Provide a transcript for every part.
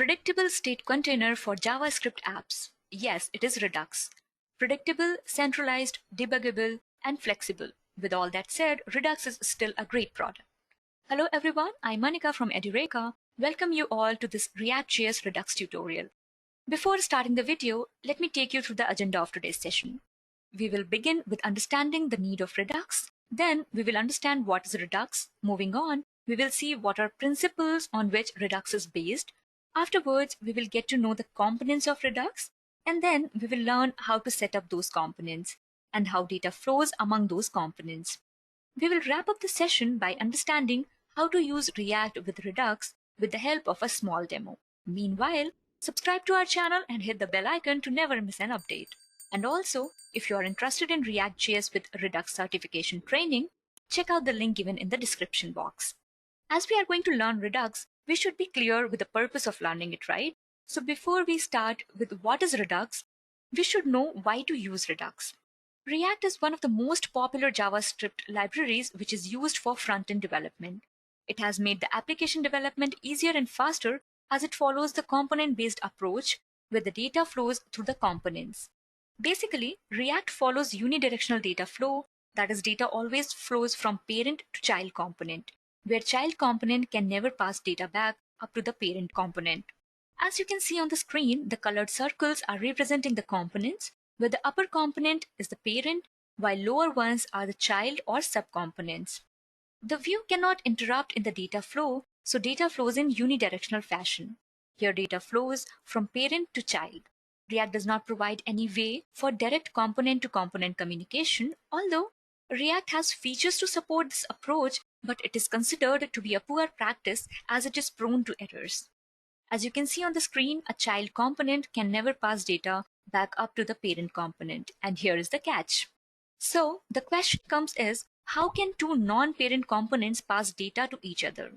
Predictable state container for JavaScript apps. Yes, it is Redux. Predictable, centralized, debuggable, and flexible. With all that said, Redux is still a great product. Hello everyone, I'm Monica from Edureka. Welcome you all to this ReactJS Redux tutorial. Before starting the video, let me take you through the agenda of today's session. We will begin with understanding the need of Redux. Then we will understand what is Redux. Moving on, we will see what are principles on which Redux is based. Afterwards, we will get to know the components of Redux, and then we will learn how to set up those components and how data flows among those components. We will wrap up the session by understanding how to use React with Redux with the help of a small demo. Meanwhile, subscribe to our channel and hit the bell icon to never miss an update. And also, if you are interested in ReactJS with Redux certification training, check out the link given in the description box. As we are going to learn Redux, we should be clear with the purpose of learning it, right? So before we start with what is Redux, we should know why to use Redux. React is one of the most popular JavaScript libraries which is used for front-end development. It has made the application development easier and faster as it follows the component-based approach where the data flows through the components. Basically, React follows unidirectional data flow, that is, data always flows from parent to child component, where child component can never pass data back up to the parent component. As you can see on the screen, the colored circles are representing the components, where the upper component is the parent, while lower ones are the child or subcomponents. The view cannot interrupt in the data flow, so data flows in unidirectional fashion. Here data flows from parent to child. React does not provide any way for direct component-to-component communication, although React has features to support this approach, but it is considered to be a poor practice as it is prone to errors. As you can see on the screen, a child component can never pass data back up to the parent component, and here is the catch. So the question comes is, how can two non-parent components pass data to each other?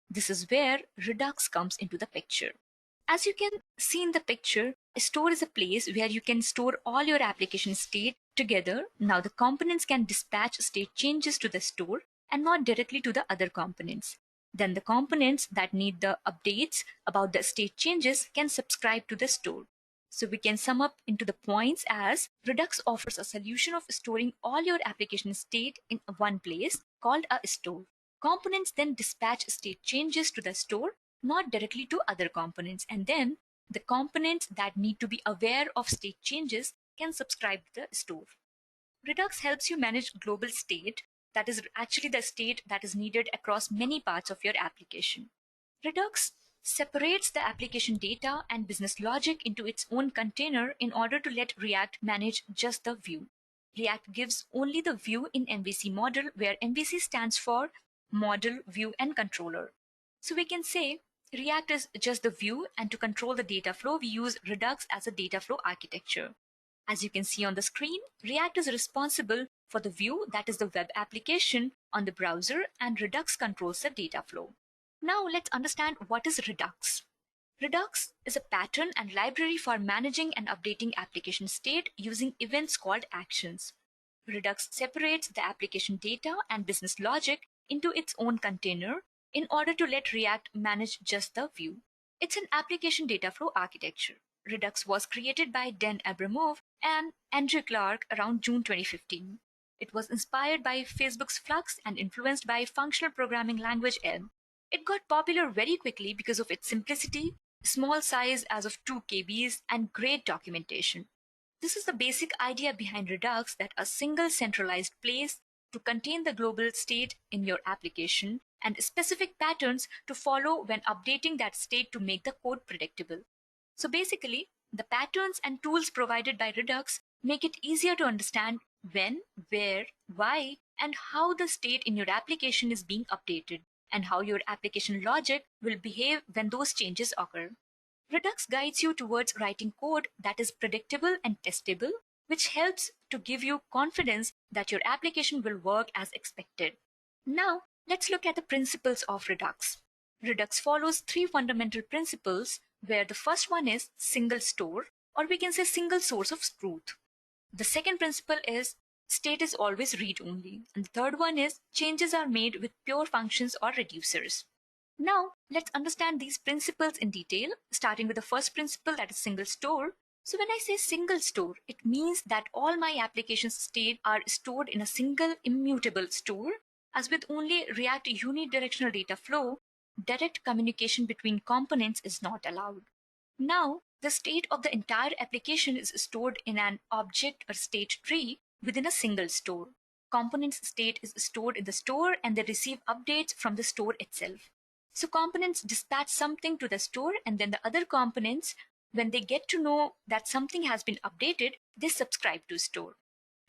This is where Redux comes into the picture. As you can see in the picture, a store is a place where you can store all your application state together. Now the components can dispatch state changes to the store and not directly to the other components. Then the components that need the updates about the state changes can subscribe to the store. So we can sum up into the points as Redux offers a solution of storing all your application state in one place called a store. Components then dispatch state changes to the store, not directly to other components, and then the components that need to be aware of state changes can subscribe to the store. Redux helps you manage global state, that is actually the state that is needed across many parts of your application. Redux separates the application data and business logic into its own container in order to let React manage just the view. React gives only the view in MVC model, where MVC stands for model, view, and controller. So we can say React is just the view, and to control the data flow, we use Redux as a data flow architecture. As you can see on the screen, React is responsible for the view, that is the web application on the browser, and Redux controls the data flow. Now let's understand what is Redux. Redux is a pattern and library for managing and updating application state using events called actions. Redux separates the application data and business logic into its own container in order to let React manage just the view. It's an application data flow architecture. Redux was created by Dan Abramov and Andrew Clark around June 2015. It was inspired by Facebook's Flux and influenced by functional programming language Elm. It got popular very quickly because of its simplicity, small size as of 2 KBs, and great documentation. This is the basic idea behind Redux, that a single centralized place to contain the global state in your application and specific patterns to follow when updating that state to make the code predictable. So basically, the patterns and tools provided by Redux make it easier to understand when, where, why, and how the state in your application is being updated, and how your application logic will behave when those changes occur. Redux guides you towards writing code that is predictable and testable, which helps to give you confidence that your application will work as expected. Now, let's look at the principles of Redux. Redux follows 3 fundamental principles, where the first one is single store, or we can say single source of truth. The second principle is state is always read-only. And the third one is changes are made with pure functions or reducers. Now, let's understand these principles in detail, starting with the first principle, that is single store. So when I say single store, it means that all my application state are stored in a single immutable store. As with only React unidirectional data flow, direct communication between components is not allowed. Now, the state of the entire application is stored in an object or state tree within a single store. Components state is stored in the store and they receive updates from the store itself. So components dispatch something to the store, and then the other components, when they get to know that something has been updated, they subscribe to store.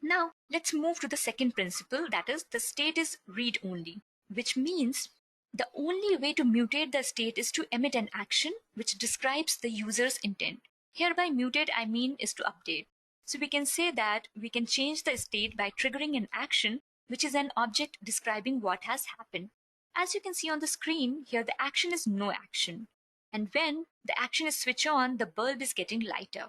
Now, let's move to the second principle, that is the state is read-only, which means the only way to mutate the state is to emit an action which describes the user's intent. Here by mutate, I mean is to update. So we can say that we can change the state by triggering an action, which is an object describing what has happened. As you can see on the screen, here the action is no action. And when the action is switched on, the bulb is getting lighter.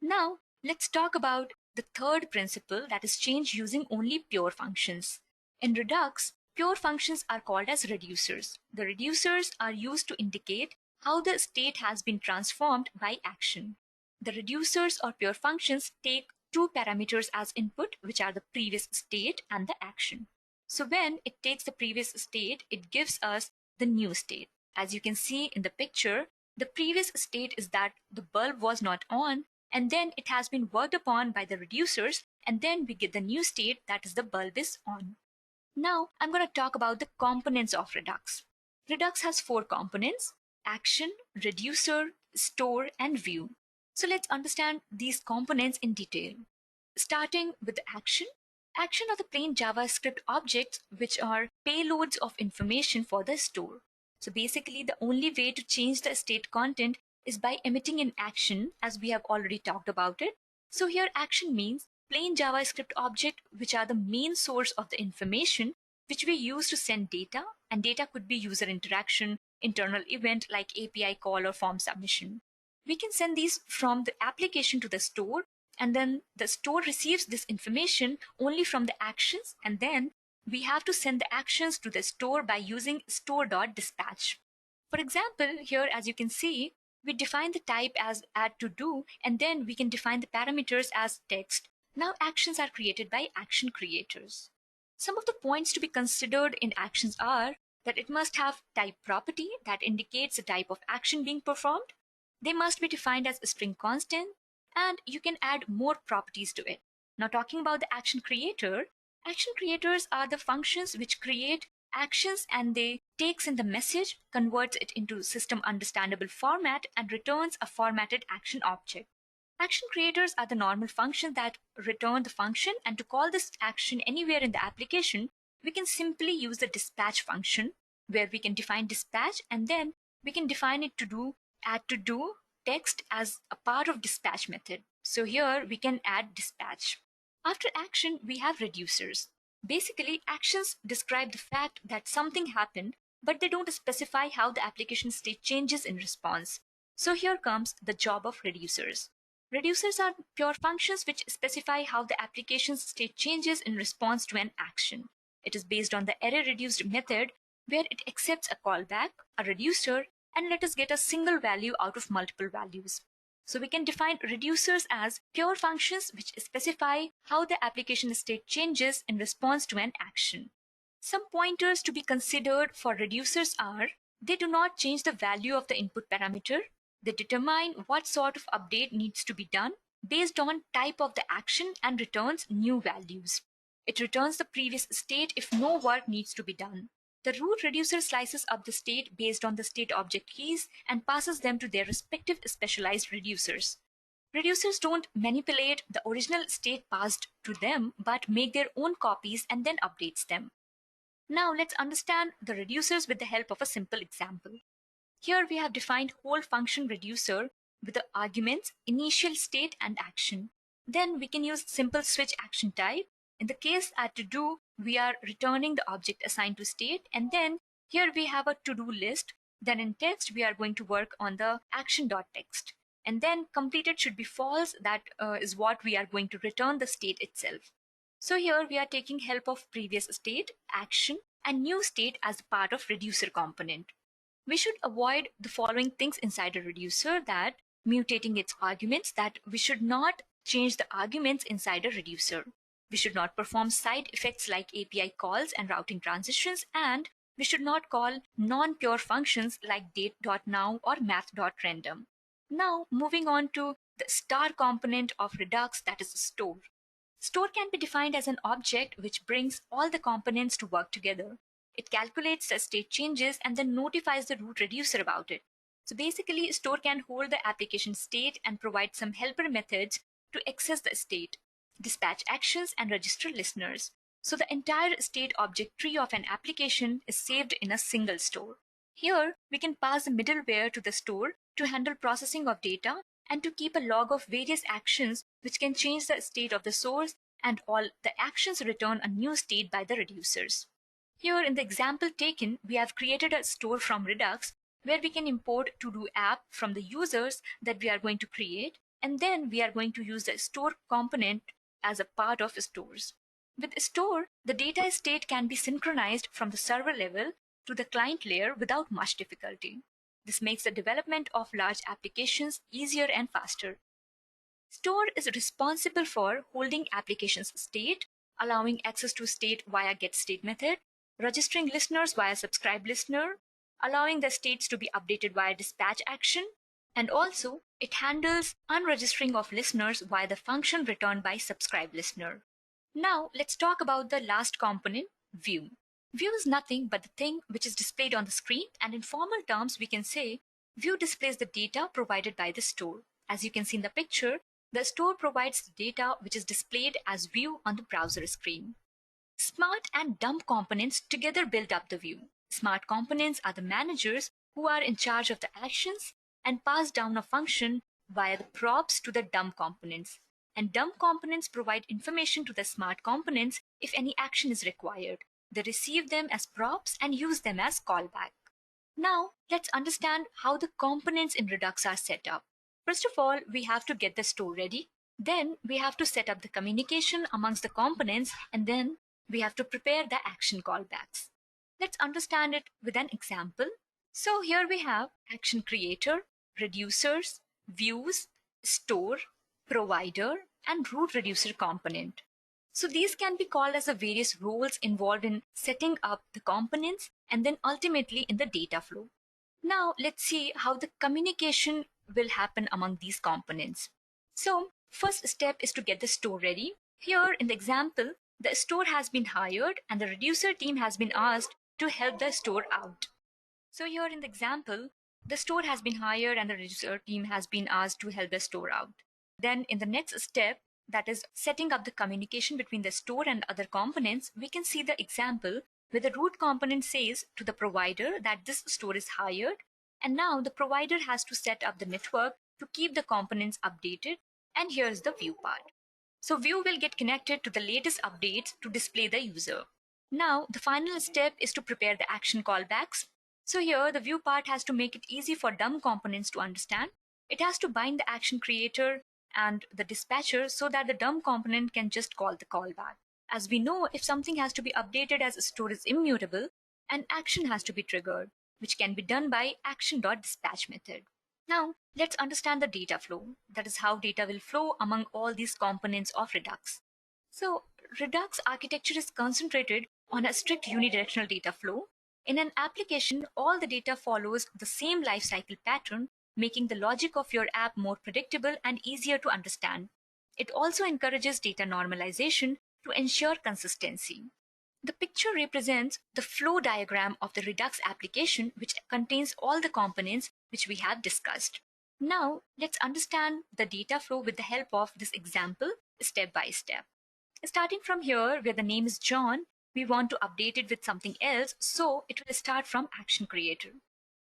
Now, let's talk about the third principle, that is change using only pure functions. In Redux, pure functions are called as reducers. The reducers are used to indicate how the state has been transformed by action. The reducers or pure functions take two parameters as input, which are the previous state and the action. So when it takes the previous state, it gives us the new state. As you can see in the picture, the previous state is that the bulb was not on, and then it has been worked upon by the reducers, and then we get the new state, that is the bulb is on. Now I'm going to talk about the components of Redux. Redux has four components: action, reducer, store, and view. So let's understand these components in detail. Starting with the action. Action are the plain JavaScript objects which are payloads of information for the store. So basically the only way to change the state content is by emitting an action, as we have already talked about it. So here action means plain JavaScript object which are the main source of the information which we use to send data, and data could be user interaction, internal event like API call or form submission. We can send these from the application to the store, and then the store receives this information only from the actions, and then we have to send the actions to the store by using store.dispatch. For example, here as you can see, we define the type as add to do, and then we can define the parameters as text. Now actions are created by action creators. Some of the points to be considered in actions are that it must have type property that indicates the type of action being performed. They must be defined as a string constant, and you can add more properties to it. Now talking about the action creator, action creators are the functions which create actions, and they takes in the message, converts it into system understandable format, and returns a formatted action object. Action creators are the normal functions that return the function, and to call this action anywhere in the application, we can simply use the dispatch function, where we can define dispatch, and then we can define it to do add to do text as a part of dispatch method. So here we can add dispatch. After action, we have reducers. Basically, actions describe the fact that something happened, but they don't specify how the application state changes in response. So here comes the job of reducers. Reducers are pure functions which specify how the application's state changes in response to an action. It is based on the array reduced method, where it accepts a callback, a reducer, and let us get a single value out of multiple values. So we can define reducers as pure functions which specify how the application state changes in response to an action. Some pointers to be considered for reducers are: they do not change the value of the input parameter. They determine what sort of update needs to be done based on type of the action and returns new values. It returns the previous state if no work needs to be done. The root reducer slices up the state based on the state object keys and passes them to their respective specialized reducers. Reducers don't manipulate the original state passed to them, but make their own copies and then updates them. Now let's understand the reducers with the help of a simple example. Here we have defined whole function reducer with the arguments initial state and action. Then we can use simple switch action type. In the case add to do, we are returning the object assigned to state, and then here we have a to-do list. Then in text, we are going to work on the action.text. And then completed should be false. That is what we are going to return the state itself. So here we are taking help of previous state, action, and new state as part of reducer component. we should avoid the following things inside a reducer: that mutating its arguments, that we should not change the arguments inside a reducer. We should not perform side effects like API calls and routing transitions, and we should not call non-pure functions like date.now or math.random. Now, moving on to the star component of Redux, that is store. Store can be defined as an object which brings all the components to work together. It calculates the state changes and then notifies the root reducer about it. So basically, store can hold the application state and provide some helper methods to access the state, dispatch actions, and register listeners. So the entire state object tree of an application is saved in a single store. Here, we can pass a middleware to the store to handle processing of data and to keep a log of various actions which can change the state of the source, and all the actions return a new state by the reducers. Here in the example taken, we have created a store from Redux where we can import to-do app from the users that we are going to create, and then we are going to use the store component as a part of stores. With store, the data state can be synchronized from the server level to the client layer without much difficulty. This makes the development of large applications easier and faster. Store is responsible for holding application's state, allowing access to state via getState method, registering listeners via subscribeListener, allowing the states to be updated via dispatch action, and also it handles unregistering of listeners via the function returned by subscribeListener. Now let's talk about the last component, view. View is nothing but the thing which is displayed on the screen, and in formal terms we can say view displays the data provided by the store. As you can see in the picture, the store provides the data which is displayed as view on the browser screen. Smart and dumb components together build up the view. Smart components are the managers who are in charge of the actions and pass down a function via the props to the dumb components. And dumb components provide information to the smart components if any action is required. They receive them as props and use them as callback. Now, let's understand how the components in Redux are set up. First of all, we have to get the store ready. Then we have to set up the communication amongst the components, and then we have to prepare the action callbacks. Let's understand it with an example. So here we have action creator, reducers, views, store, provider, and root reducer component. So these can be called as the various roles involved in setting up the components and then ultimately in the data flow. Now let's see how the communication will happen among these components. So first step is to get the store ready. Here in the example, the store has been hired and the reducer team has been asked to help the store out. So here in the example, the store has been hired and the reducer team has been asked to help the store out. Then in the next step, that is setting up the communication between the store and other components, we can see the example where the root component says to the provider that this store is hired, and now the provider has to set up the network to keep the components updated, and here's the view part. So view will get connected to the latest updates to display the user. Now the final step is to prepare the action callbacks. So here the view part has to make it easy for dumb components to understand. It has to bind the action creator and the dispatcher so that the dumb component can just call the callback. As we know, if something has to be updated as store is immutable, an action has to be triggered, which can be done by action.dispatch method. Now let's understand the data flow. That is how data will flow among all these components of Redux. So Redux architecture is concentrated on a strict unidirectional data flow. In an application, all the data follows the same lifecycle pattern, making the logic of your app more predictable and easier to understand. It also encourages data normalization to ensure consistency. The picture represents the flow diagram of the Redux application, which contains all the components which we have discussed. Now let's understand the data flow with the help of this example step by step. Starting from here where the name is John, we want to update it with something else, so it will start from action creator.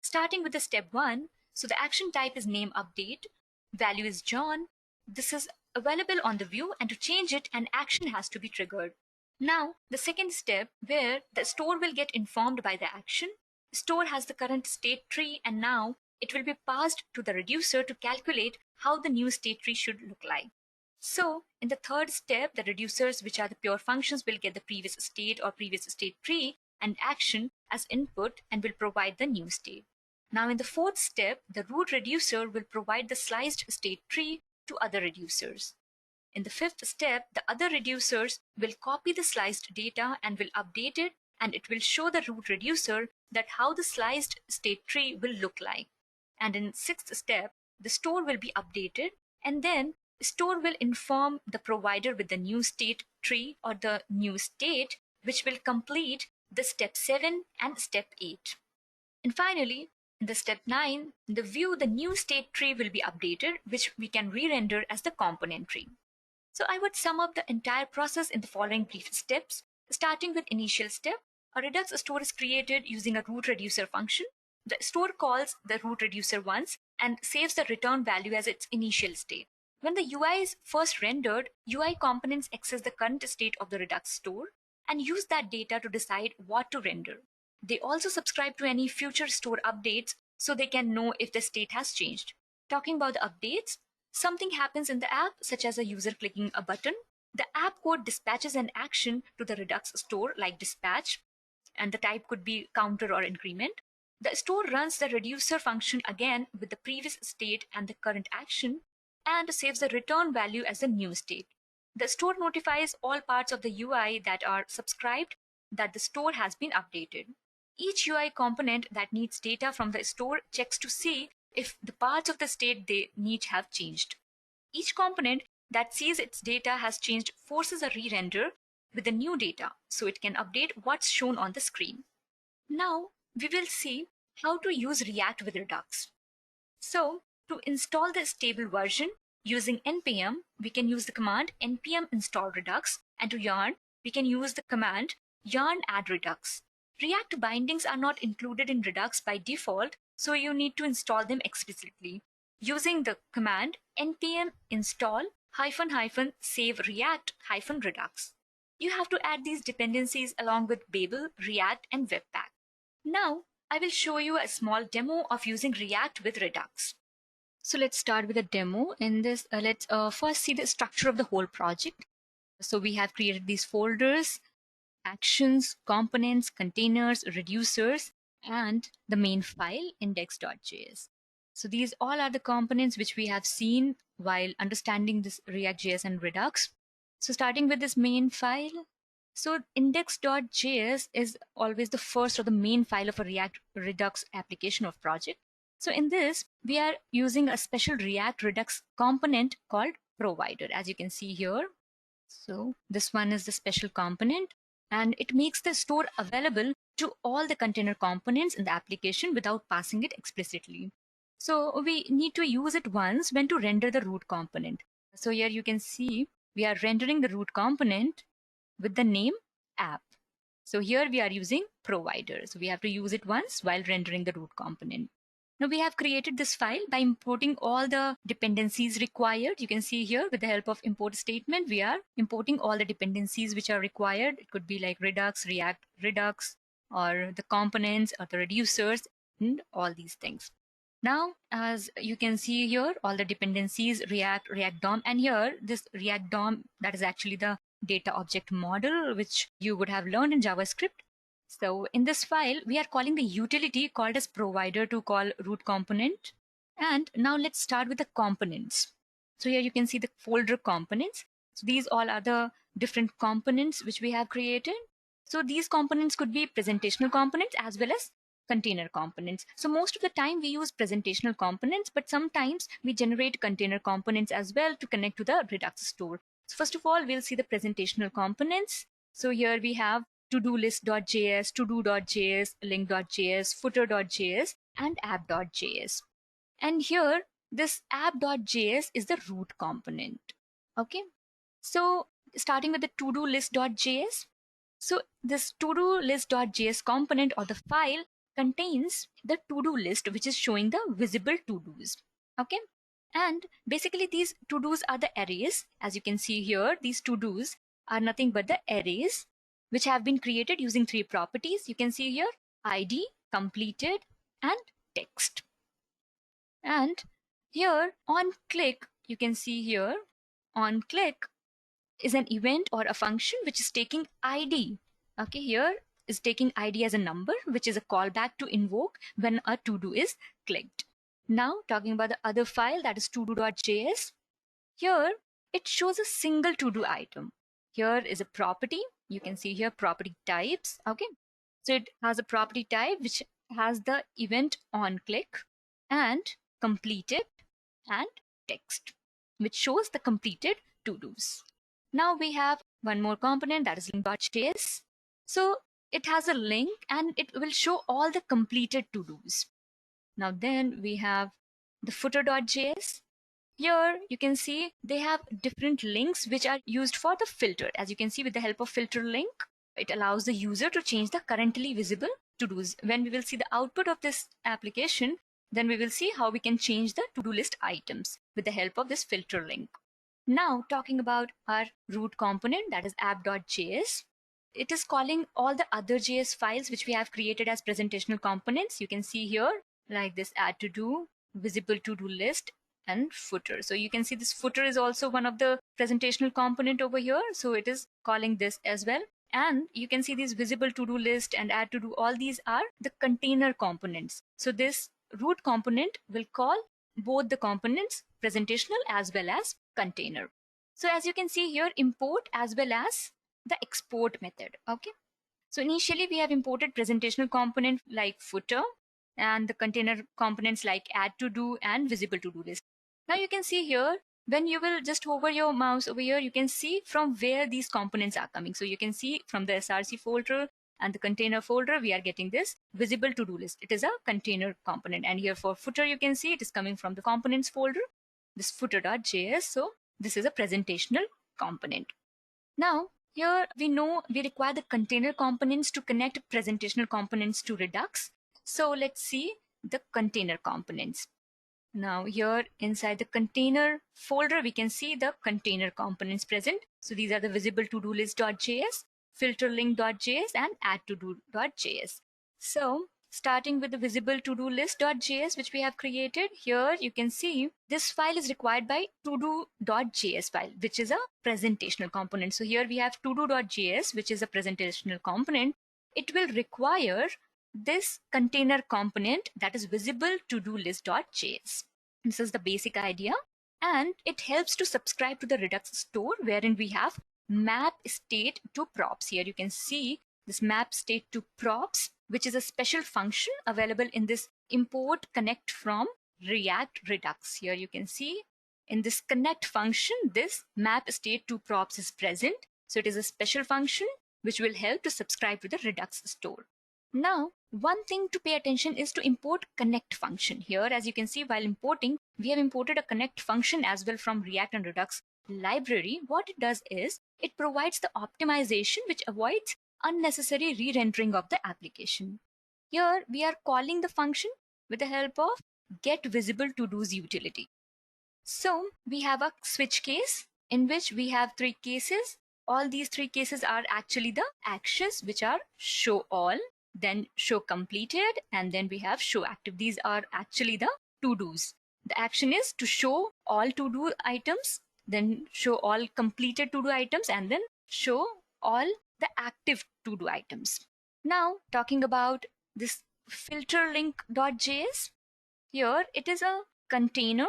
Starting with the step 1, so the action type is name update, value is John. This is available on the view, and to change it, an action has to be triggered. Now the second step where the store will get informed by the action. Store has the current state tree, and now it will be passed to the reducer to calculate how the new state tree should look like. So in the third step, the reducers, which are the pure functions, will get the previous state or previous state tree and action as input and will provide the new state. Now in the fourth step, the root reducer will provide the sliced state tree to other reducers. In the fifth step, the other reducers will copy the sliced data and will update it, and it will show the root reducer that how the sliced state tree will look like. And in sixth step, the store will be updated, and then store will inform the provider with the new state tree or the new state, which will complete the step 7 and step 8. And finally, in the step 9, the new state tree will be updated, which we can re-render as the component tree. So I would sum up the entire process in the following brief steps. Starting with initial step, a Redux store is created using a root reducer function. The store calls the root reducer once and saves the return value as its initial state. When the UI is first rendered, UI components access the current state of the Redux store and use that data to decide what to render. They also subscribe to any future store updates so they can know if the state has changed. Talking about the updates, something happens in the app, such as a user clicking a button. The app code dispatches an action to the Redux store like dispatch, and the type could be counter or increment. The store runs the reducer function again with the previous state and the current action and saves the return value as the new state. The store notifies all parts of the UI that are subscribed that the store has been updated. Each UI component that needs data from the store checks to see if the parts of the state they need have changed. Each component that sees its data has changed forces a re-render with the new data so it can update what's shown on the screen. Now we will see how to use React with Redux. So to install the stable version using npm, we can use the command npm install redux, and to yarn, we can use the command yarn add redux. React bindings are not included in Redux by default, so you need to install them explicitly using the command npm install --save react -redux. You have to add these dependencies along with Babel, React, and Webpack. Now, I will show you a small demo of using React with Redux. So let's start with a demo. In this, let's first see the structure of the whole project. So we have created these folders, actions, components, containers, reducers, and the main file index.js. So these all are the components which we have seen while understanding this ReactJS and Redux. So starting with this main file, so index.js is always the first or the main file of a React Redux application of project. So in this, we are using a special React Redux component called provider, as you can see here. So this one is the special component, and it makes the store available to all the container components in the application without passing it explicitly. So we need to use it once when to render the root component. So here you can see we are rendering the root component with the name app. So here we are using provider. So we have to use it once while rendering the root component. Now we have created this file by importing all the dependencies required. You can see here with the help of import statement, we are importing all the dependencies which are required. It could be like Redux, React Redux, or the components or the reducers and all these things. Now, as you can see here, all the dependencies, React, React DOM, and here this React DOM, that is actually the data object model, which you would have learned in JavaScript. So in this file, we are calling the utility called as provider to call root component. And now let's start with the components. So here you can see the folder components. So these all are the different components which we have created. So these components could be presentational components as well as container components. So most of the time we use presentational components, but sometimes we generate container components as well to connect to the Redux store. So first of all, we'll see the presentational components. So here we have to-do-list.js, to-do.js, link.js, footer.js, and app.js. And here, this app.js is the root component. Okay. So starting with the to-do-list.js. So this to-do-list.js component or the file contains the to-do list, which is showing the visible to-dos. Okay. And basically these to-dos are the arrays. As you can see here, these to-dos are nothing but the arrays which have been created using 3 properties. You can see here ID, completed, and text. And here on click, you can see here on click is an event or a function which is taking ID. Okay, here is taking ID as a number, which is a callback to invoke when a to-do is clicked. Now talking about the other file, that is todo.js. Here it shows a single to-do item. Here is a property. You can see here property types. Okay, so it has a property type which has the event on click and completed and text, which shows the completed to-dos. Now we have one more component, that is link.js. So it has a link and it will show all the completed to-dos. Now then we have the footer.js. Here you can see they have different links which are used for the filter. As you can see, with the help of filter link, it allows the user to change the currently visible to-dos. When we will see the output of this application, then we will see how we can change the to-do list items with the help of this filter link. Now talking about our root component, that is app.js. It is calling all the other JS files which we have created as presentational components. You can see here like this add to do, visible to-do list, and footer. So you can see this footer is also one of the presentational component over here. So it is calling this as well. And you can see these visible to-do list and add to do, all these are the container components. So this root component will call both the components, presentational as well as container. So as you can see here, import as well as the export method. Okay, so initially we have imported presentational component like footer and the container components like add to do and visible to do list. Now you can see here, when you will just hover your mouse over here, you can see from where these components are coming. So you can see from the src folder and the container folder, we are getting this visible to do list. It is a container component. And here for footer, you can see it is coming from the components folder, this footer.js. So this is a presentational component. Now here we know we require the container components to connect presentational components to Redux. So let's see the container components. Now here inside the container folder, we can see the container components present. So these are the visible to-do list.js, filterlink.js, and add to do.js. So starting with the visible to-do list.js, which we have created, here you can see this file is required by todo.js file, which is a presentational component. So here we have todo.js, which is a presentational component. It will require this container component, that is visible to-do list.js. This is the basic idea, and it helps to subscribe to the Redux store, wherein we have map state to props. Here you can see this map state to props, which is a special function available in this import connect from React Redux. Here you can see in this connect function, this map state to props is present. So it is a special function which will help to subscribe to the Redux store. Now, one thing to pay attention is to import connect function. Here, as you can see, while importing, we have imported a connect function as well from React and Redux library. What it does is it provides the optimization which avoids unnecessary re-rendering of the application. Here we are calling the function with the help of getVisibleToDos utility. So we have a switch case in which we have three cases. All these three cases are actually the actions, which are show all, then show completed, and then we have show active. These are actually the to-dos. The action is to show all to-do items, then show all completed to-do items, and then show all the active to-do items. Now talking about this filterlink.js, here it is a container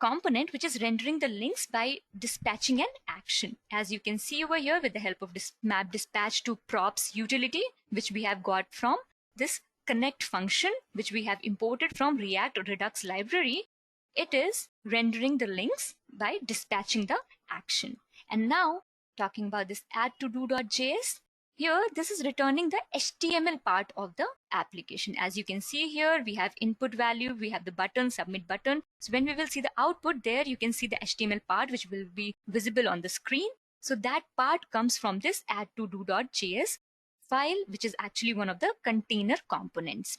component which is rendering the links by dispatching an action. As you can see over here, with the help of this map dispatch to props utility, which we have got from this connect function, which we have imported from React Redux library, it is rendering the links by dispatching the action. And now talking about this add to do.js, here this is returning the HTML part of the application. As you can see here, we have input value, we have the button, submit button. So when we will see the output there, you can see the HTML part which will be visible on the screen. So that part comes from this add to do.js file, which is actually one of the container components.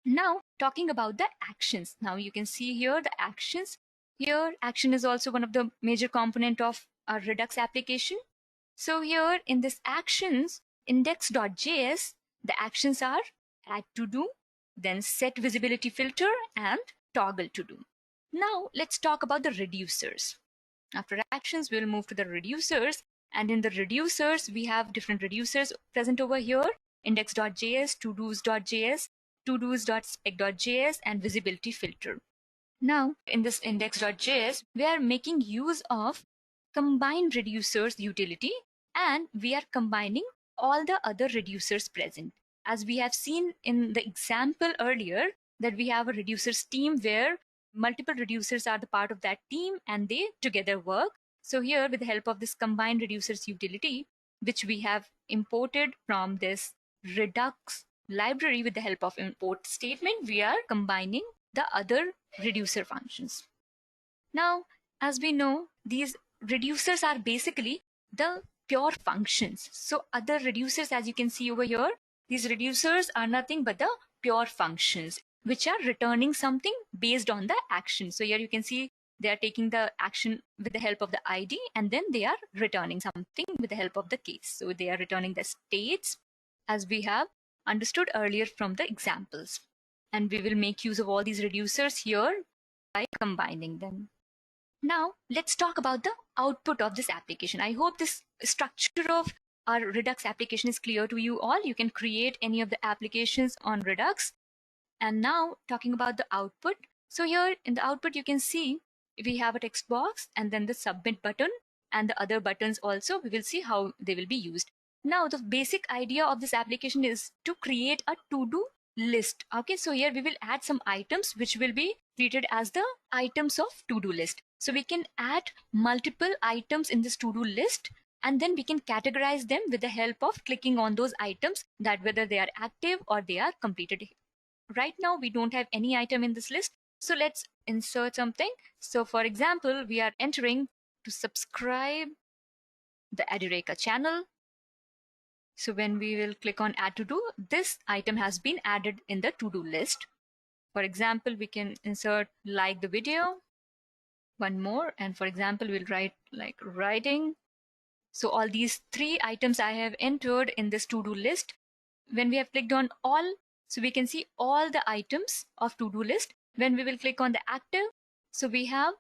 Now talking about the actions. Now you can see here the actions. Here action is also one of the major component of our Redux application. So here in this actions index.js, the actions are add to do, then set visibility filter, and toggle to do. Now let's talk about the reducers. After actions, we'll move to the reducers, and in the reducers we have different reducers present over here. index.js, todos.js, todos.spec.js, and visibility filter. Now, in this index.js, we are making use of combine reducers utility, and we are combining all the other reducers present. As we have seen in the example earlier, that we have a reducers team where multiple reducers are the part of that team and they together work. So here, with the help of this combine reducers utility, which we have imported from this Redux library with the help of import statement, we are combining the other reducer functions. Now, as we know, these reducers are basically the pure functions. So other reducers, as you can see over here, these reducers are nothing but the pure functions, which are returning something based on the action. So here you can see they are taking the action with the help of the ID, and then they are returning something with the help of the case. So they are returning the states, as we have understood earlier from the examples. And we will make use of all these reducers here by combining them. Now, let's talk about the output of this application. I hope this structure of our Redux application is clear to you all. You can create any of the applications on Redux. And now, talking about the output. So here in the output, you can see we have a text box and then the submit button and the other buttons also. We will see how they will be used. Now, the basic idea of this application is to create a to-do list. Okay, so here we will add some items which will be treated as the items of to-do list. So we can add multiple items in this to-do list, and then we can categorize them with the help of clicking on those items, that whether they are active or they are completed. Right now, we don't have any item in this list. So let's insert something. So for example, we are entering to subscribe the Edureka channel. So when we will click on add to do, this item has been added in the to-do list. For example, we can insert like the video, one more, and for example, we'll write like writing. So all these three items I have entered in this to-do list. When we have clicked on all, so we can see all the items of to-do list. When we will click on the active, so we have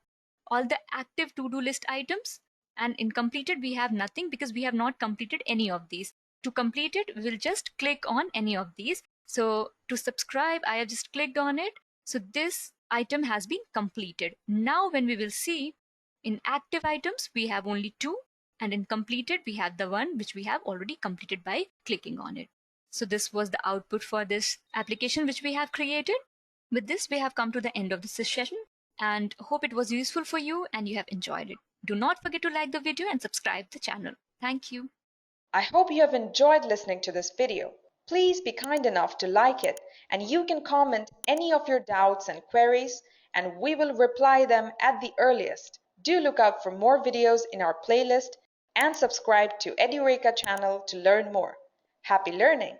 all the active to-do list items, and in completed, we have nothing because we have not completed any of these. To complete it, we will just click on any of these. So to subscribe, I have just clicked on it. So this item has been completed. Now when we will see in active items, we have only two, and in completed, we have the one which we have already completed by clicking on it. So this was the output for this application which we have created. With this, we have come to the end of this session, and hope it was useful for you and you have enjoyed it. Do not forget to like the video and subscribe the channel. Thank you. I hope you have enjoyed listening to this video. Please be kind enough to like it, and you can comment any of your doubts and queries, and we will reply them at the earliest. Do look out for more videos in our playlist and subscribe to Edureka channel to learn more. Happy learning!